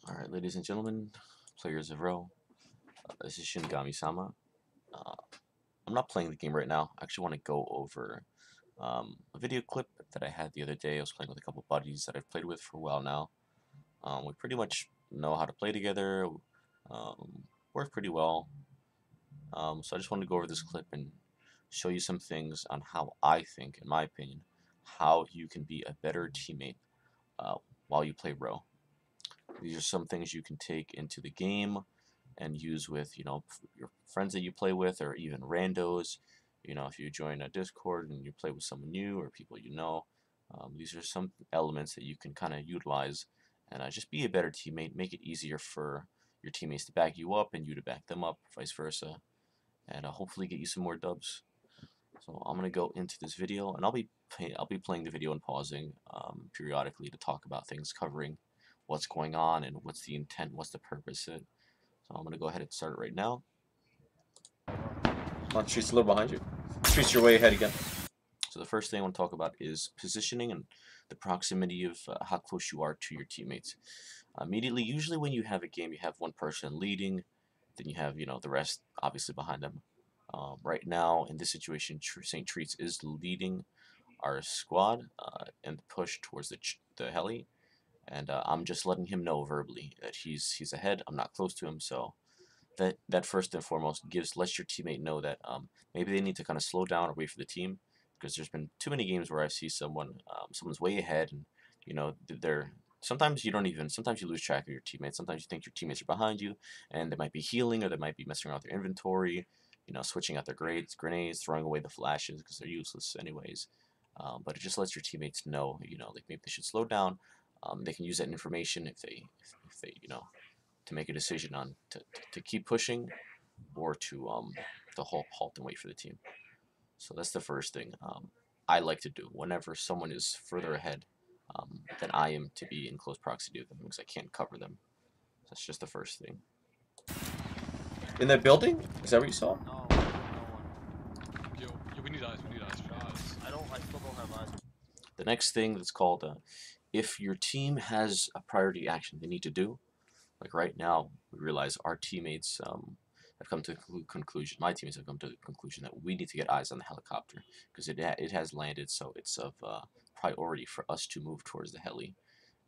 Alright, ladies and gentlemen, players of Row, this is Shinigami-sama. Uh, I'm not playing the game right now. I actually want to go over a video clip that I had the other day. I was playing with a couple buddies that I've played with for a while now. We pretty much know how to play together, work pretty well. So I just wanted to go over this clip and show you some things on how I think, in my opinion, how you can be a better teammate uh, while you play Row. These are some things you can take into the game and use with, your friends that you play with, or even randos. If you join a Discord and you play with someone new or people you know, these are some elements that you can kind of utilize and just be a better teammate. Make it easier for your teammates to back you up and you to back them up, vice versa, and hopefully get you some more dubs. So I'm gonna go into this video, and I'll be playing the video and pausing periodically to talk about things, covering what's going on and what's the intent, what's the purpose of it. So I'm gonna go ahead and start it right now. Come on, Street's a little behind you. Street's your way ahead again. So the first thing I want to talk about is positioning and the proximity of how close you are to your teammates. Immediately, usually when you have a game, you have one person leading, then you have the rest obviously behind them. Right now, in this situation, St. Treats is leading our squad and the push towards the heli, and I'm just letting him know verbally that he's ahead. I'm not close to him, so that first and foremost lets your teammate know that maybe they need to kind of slow down or wait for the team, because there's been too many games where I see someone's way ahead, and they're sometimes you lose track of your teammates. Sometimes you think your teammates are behind you and they might be healing, or they might be messing around with their inventory, switching out their grenades, throwing away the flashes because they're useless anyways. But it just lets your teammates know, like maybe they should slow down. They can use that information if they to make a decision on to keep pushing, or to halt and wait for the team. So that's the first thing I like to do whenever someone is further ahead than I am, to be in close proximity with them, because I can't cover them. So that's just the first thing. In that building? Is that what you saw? No, no one. Yo, we need eyes, we need eyes. I still don't have eyes. The next thing that's called, if your team has a priority action they need to do, like right now, we realize our teammates have come to the conclusion, my teammates have come to the conclusion that we need to get eyes on the helicopter, because it has landed, so it's of priority for us to move towards the heli.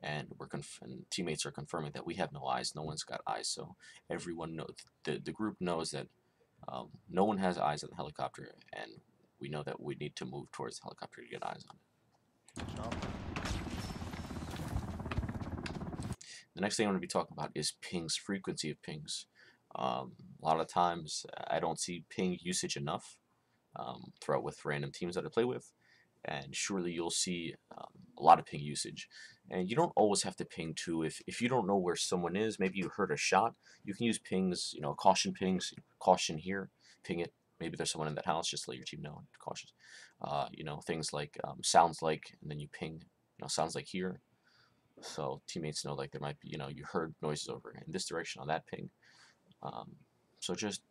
And and teammates are confirming that we have no eyes, no one's got eyes, so everyone knows, the group knows that no one has eyes on the helicopter, and we know that we need to move towards the helicopter to get eyes on it. The next thing I'm going to be talking about is pings, frequency of pings. A lot of times I don't see ping usage enough throughout with random teams that I play with, and surely you'll see a lot of ping usage. And you don't always have to ping too. If you don't know where someone is, maybe you heard a shot, you can use pings, caution pings, caution here, ping it. Maybe there's someone in that house, just to let your team know, cautious. Things like sounds like, and then you ping, sounds like here. So teammates know, like, there might be, you heard noises over in this direction on that ping. So just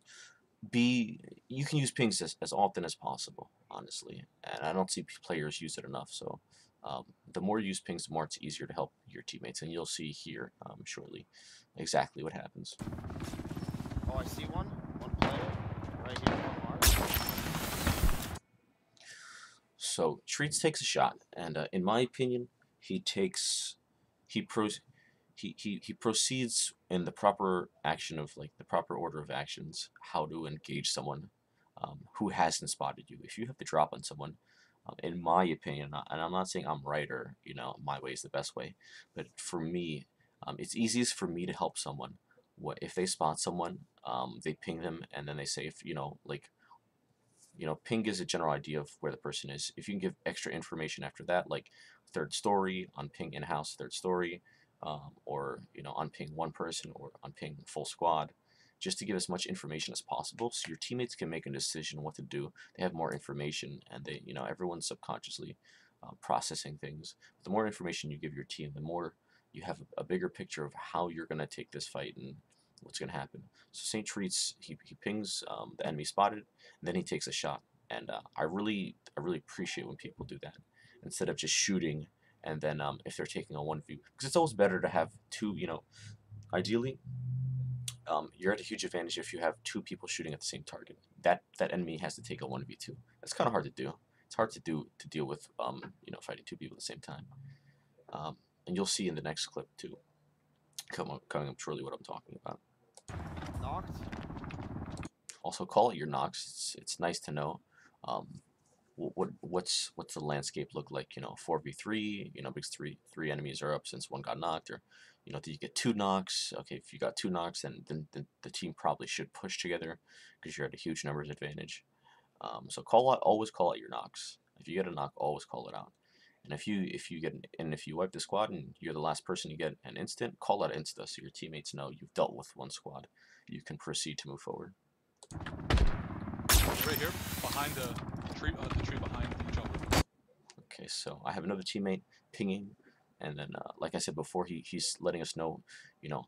you can use pings as often as possible, honestly, and I don't see players use it enough. So the more you use pings, the more it's easier to help your teammates, and you'll see here shortly exactly what happens. Oh, I see one player right here, one mark. So Treats takes a shot, and in my opinion, he proceeds in the proper action of, like, the proper order of actions, how to engage someone who hasn't spotted you. If you have to drop on someone, in my opinion, and I'm not saying I'm right, or my way is the best way, but for me, it's easiest for me to help someone. If they spot someone, they ping them, and then they say, if ping is a general idea of where the person is. If you can give extra information after that, like third story, on ping in-house third story, or on ping one person, or on ping full squad, just to give as much information as possible, so your teammates can make a decision what to do. They have more information, and everyone's subconsciously processing things. The more information you give your team, the more you have a bigger picture of how you're going to take this fight and what's going to happen. So St. Treats, he pings the enemy spotted, and then he takes a shot. And I really appreciate when people do that, instead of just shooting and then if they're taking a 1v, because it's always better to have two, ideally, you're at a huge advantage if you have two people shooting at the same target. That enemy has to take a 1v2. That's kind of hard to do. It's hard to deal with, fighting two people at the same time. And you'll see in the next clip too, coming up shortly, what I'm talking about. Knocked. Also, call it your knocks. It's nice to know. What's the landscape look like? 4v3. Because three enemies are up since one got knocked, or did you get 2 knocks? Okay, if you got 2 knocks, then the team probably should push together because you're at a huge numbers advantage. So always call out your knocks. If you get a knock, always call it out. And if you wipe the squad and you're the last person to get an instant, call out insta so your teammates know you've dealt with one squad. You can proceed to move forward. Right here, behind the tree behind the jungle. Okay, so I have another teammate pinging, and then like I said before, he's letting us know,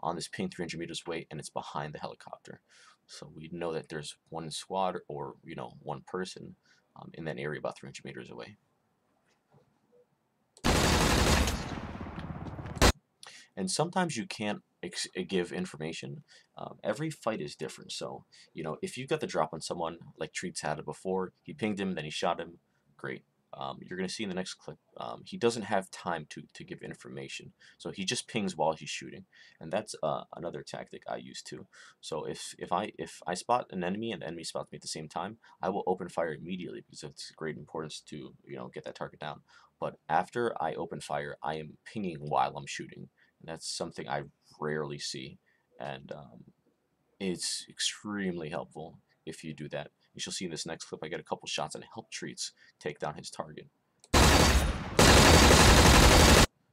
on this ping 300 meters away, and it's behind the helicopter. So we know that there's one squad or one person in that area about 300 meters away. And sometimes you can't give information. Every fight is different. So, if you got the drop on someone, like Treats had it before, he pinged him, then he shot him, great. You're going to see in the next clip, he doesn't have time to give information. So he just pings while he's shooting. And that's another tactic I use too. So if I spot an enemy and the enemy spots me at the same time, I will open fire immediately because it's great importance to, get that target down. But after I open fire, I am pinging while I'm shooting. That's something I rarely see, and it's extremely helpful if you do that. You shall see in this next clip I get a couple shots and help Treats take down his target.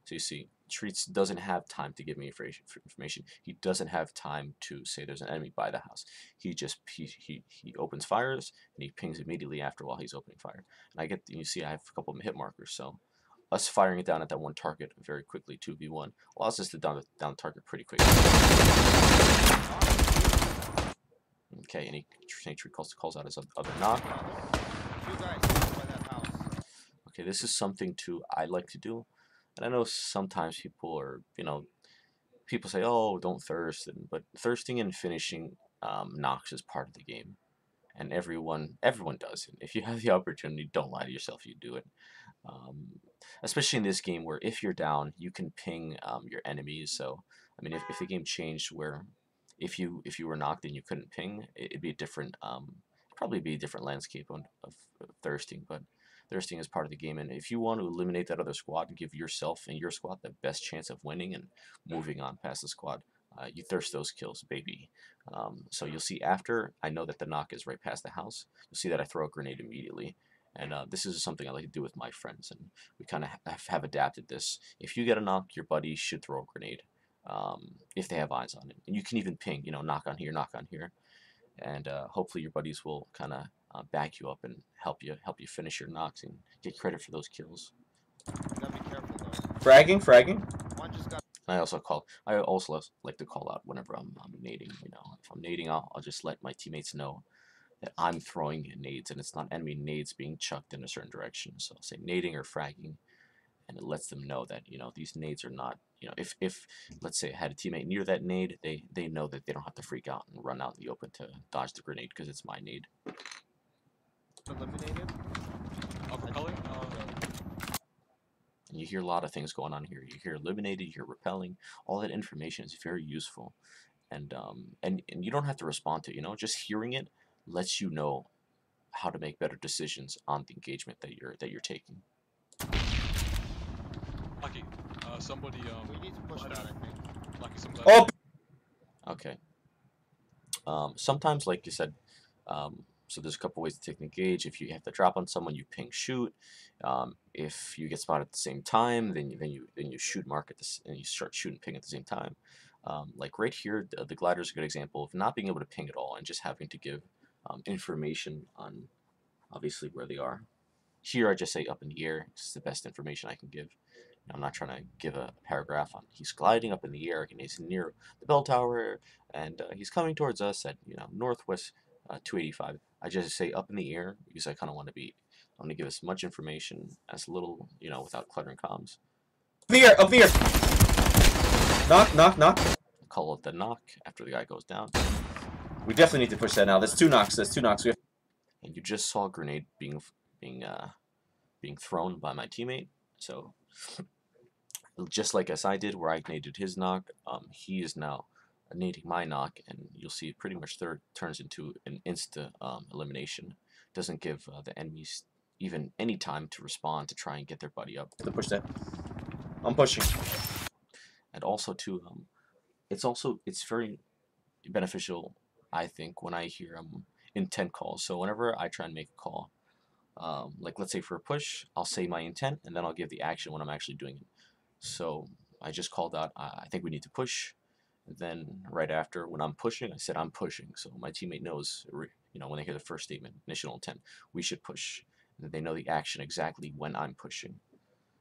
So you see, Treats doesn't have time to give me information. He doesn't have time to say there's an enemy by the house. He opens fires and he pings immediately after while he's opening fire. And you see I have a couple of hit markers, so us firing it down at that one target very quickly, 2v1, allows us to down the target pretty quickly. Okay, and he calls out his other knock. Okay, this is something I like to do, and I know sometimes people say, oh, don't thirst, but thirsting and finishing knocks is part of the game, and everyone does it. If you have the opportunity, don't lie to yourself, you do it. Especially in this game where if you're down, you can ping your enemies. So I mean, if the game changed where if you were knocked and you couldn't ping, it'd be a different probably be a different landscape of thirsting. But thirsting is part of the game, and if you want to eliminate that other squad and give yourself and your squad the best chance of winning and moving on past the squad, you thirst those kills, baby. So you'll see after I know that the knock is right past the house, you'll see that I throw a grenade immediately. And this is something I like to do with my friends, and we kind of have adapted this. If you get a knock, your buddy should throw a grenade if they have eyes on it. And you can even ping, knock on here, and hopefully your buddies will kind of back you up and help you finish your knocks and get credit for those kills. You gotta be careful though. Fragging. One just got. I also like to call out whenever I'm nading. If I'm nading, I'll just let my teammates know that I'm throwing nades and it's not enemy nades being chucked in a certain direction. So I'll say nading or fragging, and it lets them know that these nades are not, if let's say I had a teammate near that nade, they know that they don't have to freak out and run out in the open to dodge the grenade because it's my nade. Eliminated. Repelling. And you hear a lot of things going on here. You hear eliminated, you hear repelling. All that information is very useful, and you don't have to respond to it. Just hearing it lets you know how to make better decisions on the engagement that you're taking. Lucky, somebody. We need to push that, I think. Lucky, somebody. Oh. Okay. Sometimes, like you said, so there's a couple ways to take an engage. If you have to drop on someone, you ping shoot. If you get spotted at the same time, then you shoot mark and you start shooting ping at the same time. Like right here, the glider is a good example of not being able to ping at all and just having to give information on obviously where they are. Here I just say up in the air. It's the best information I can give. I'm not trying to give a paragraph on he's gliding up in the air and he's near the bell tower and he's coming towards us at northwest 285. I just say up in the air because I kind of want to give as much information as little without cluttering comms. Up here! Knock, knock, knock. Call it the knock after the guy goes down. We definitely need to push that now. There's 2 knocks. There's 2 knocks. And you just saw a grenade being thrown by my teammate. So just like as I did, where I naded his knock, he is now nading my knock, and you'll see it pretty much turns into an insta elimination. Doesn't give the enemies even any time to respond to try and get their buddy up. To push that. I'm pushing. And also too, it's very beneficial, I think, when I hear intent calls. So whenever I try and make a call, like let's say for a push, I'll say my intent and then I'll give the action when I'm actually doing it. So I just called out, I think we need to push. And then right after, when I'm pushing, I said I'm pushing. So my teammate knows, you know, when they hear the first statement, initial intent, we should push. And they know the action exactly when I'm pushing.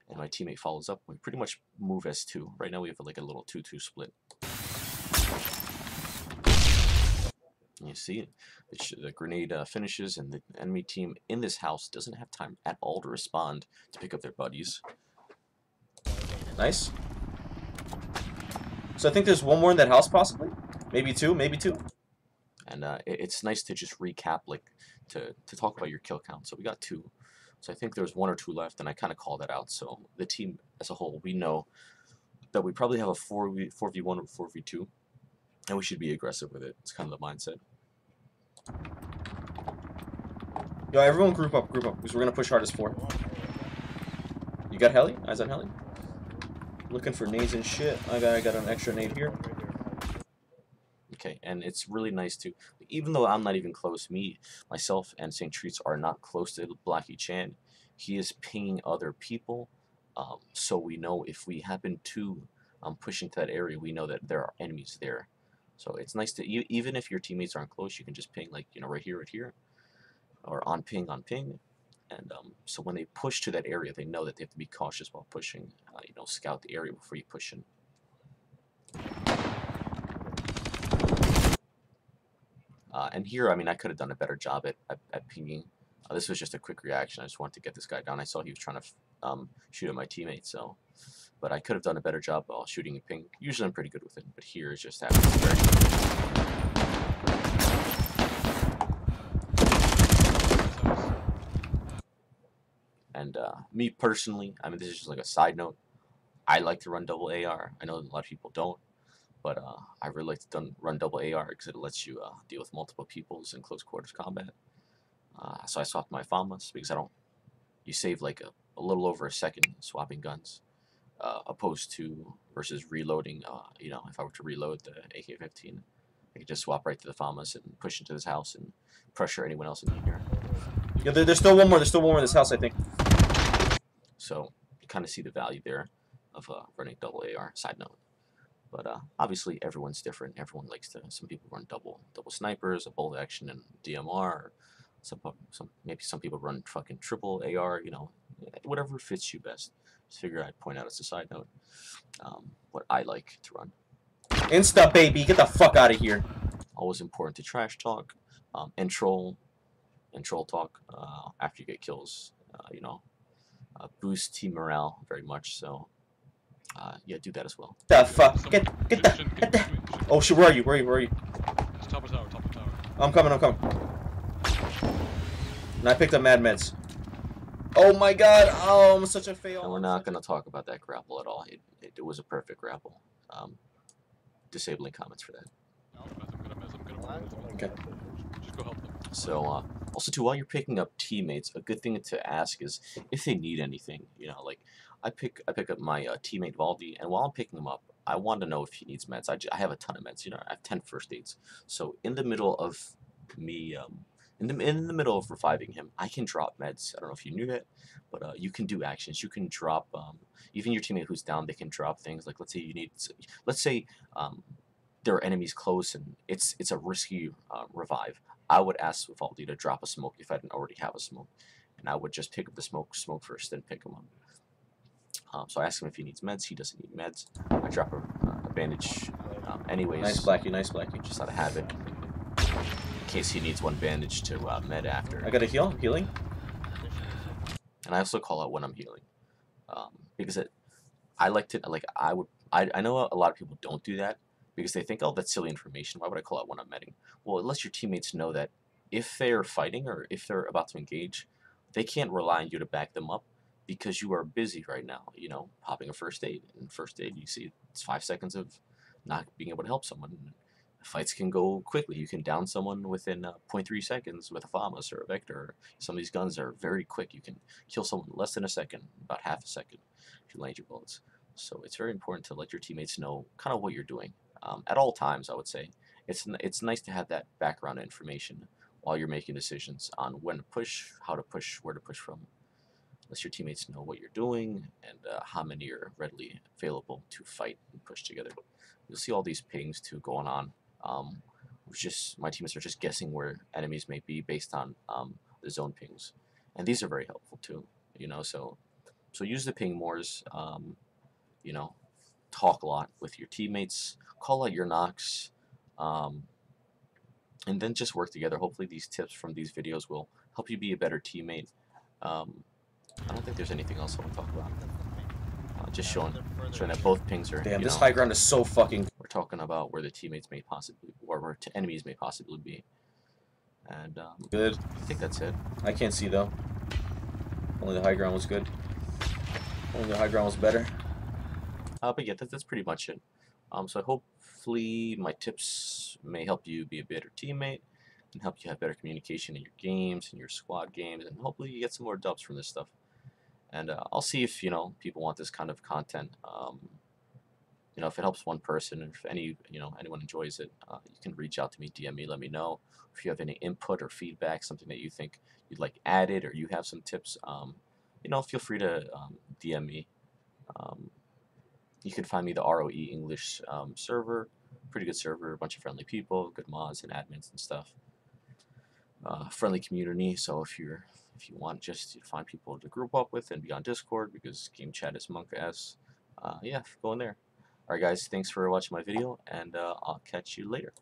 And my teammate follows up. We pretty much move as 2. Right now we have like a little 2-2 split. And you see, the grenade finishes, and the enemy team in this house doesn't have time at all to respond to pick up their buddies. Nice. So I think there's 1 more in that house, possibly. Maybe 2, maybe 2. And it's nice to just recap, like, to talk about your kill count. So we got 2. So I think there's 1 or 2 left, and I kind of call that out. So the team as a whole, we know that we probably have a 4v1 or 4v2, and we should be aggressive with it. It's kind of the mindset. Yo, everyone group up, because we're going to push hard as 4. You got heli? Eyes on heli? Looking for nades and shit. I got an extra nade here. Okay, and it's really nice too. Even though I'm not even close, myself and St. Treats are not close to Blackie Chan, he is pinging other people, so we know if we happen to push into that area, we know that there are enemies there. So it's nice to, even if your teammates aren't close, you can just ping, like, you know, right here, or on ping. And so when they push to that area, they know that they have to be cautious while pushing. You know, scout the area before you push in. And here, I mean, I could have done a better job at pinging. This was just a quick reaction. I just wanted to get this guy down. I saw he was trying to shoot at my teammate, so. But I could have done a better job while shooting a ping. Usually I'm pretty good with it, but here it's just happening very. And me personally, I mean, this is just like a side note. I like to run double AR. I know a lot of people don't, but I really like to run double AR because it lets you deal with multiple peoples in close quarters combat. So I swapped my FAMAs because you save like a little over a second swapping guns, opposed to versus reloading. You know, if I were to reload the AK-15, I could just swap right to the FAMAs and push into this house and pressure anyone else in here. Yeah, there's still one more. There's still one more in this house, I think. So you kind of see the value there of running double AR. Side note, but obviously everyone's different. Everyone likes to. Some people run double snipers, a bolt action, and DMR. Maybe some people run fucking triple AR. You know, whatever fits you best. Just figure I'd point out as a side note what I like to run. Insta baby, get the fuck out of here. Always important to trash talk, and troll talk after you get kills. You know, boost team morale very much. So yeah, do that as well. The fuck? Get the. Oh shit! Where are you? Where are you? It's top of tower. I'm coming. And I picked up mad meds. Oh my god! Oh, I'm such a fail. And we're not gonna talk about that grapple at all. It was a perfect grapple. Disabling comments for that. Okay. Just go help them. So also too, while you're picking up teammates, a good thing to ask is if they need anything. You know, like I pick up my teammate Valdi, and while I'm picking him up, I want to know if he needs meds. I have a ton of meds. You know, I have 10 first aids. So in the middle of me, in the middle of reviving him, I can drop meds. I don't know if you knew that, but you can do actions. You can drop even your teammate who's down. They can drop things like let's say there are enemies close and it's a risky revive. I would ask Vivaldi to drop a smoke if I didn't already have a smoke, and I would just pick up the smoke first, then pick him up. So I ask him if he needs meds. He doesn't need meds. I drop a bandage anyways. Nice Blackie. Just out of habit. In case he needs one bandage to med after. I got a healing. And I also call out when I'm healing. Because I like to, like, I know a lot of people don't do that because they think, oh, that's silly information. Why would I call out when I'm medding? Well, it lets your teammates know that if they're fighting or if they're about to engage, they can't rely on you to back them up because you are busy right now, you know, popping a first aid. And first aid, you see, it's 5 seconds of not being able to help someone. Fights can go quickly. You can down someone within 0.3 seconds with a FAMAS or a Vector. Some of these guns are very quick. You can kill someone in less than a second, about half a second, if you land your bullets. So it's very important to let your teammates know kind of what you're doing at all times. I would say it's nice to have that background information while you're making decisions on when to push, how to push, where to push from. Let your teammates know what you're doing and how many are readily available to fight and push together. You'll see all these pings too going on. My teammates are just guessing where enemies may be based on the zone pings, and these are very helpful too. You know, so use the ping mores. You know, talk a lot with your teammates, call out your knocks, and then just work together. Hopefully, these tips from these videos will help you be a better teammate. I don't think there's anything else I want to talk about. Just showing that both pings are. Damn, this high ground is so fucking. We're talking about where the teammates may possibly, or where enemies may possibly be. And Good. I think that's it. I can't see though. Only the high ground was good. Only the high ground was better. But yeah, that's pretty much it. So hopefully my tips may help you be a better teammate and help you have better communication in your games and your squad games, and hopefully you get some more dubs from this stuff. And I'll see if, you know, people want this kind of content. You know, if it helps one person, if anyone enjoys it, you can reach out to me, DM me, let me know. If you have any input or feedback, something that you think you'd like added, or you have some tips, you know, feel free to DM me. You can find me the ROE English server, pretty good server, a bunch of friendly people, good mods and admins and stuff. Friendly community, so if you want just to find people to group up with and be on Discord, because game chat is monk-ass, yeah, go in there. Alright guys, thanks for watching my video, and I'll catch you later.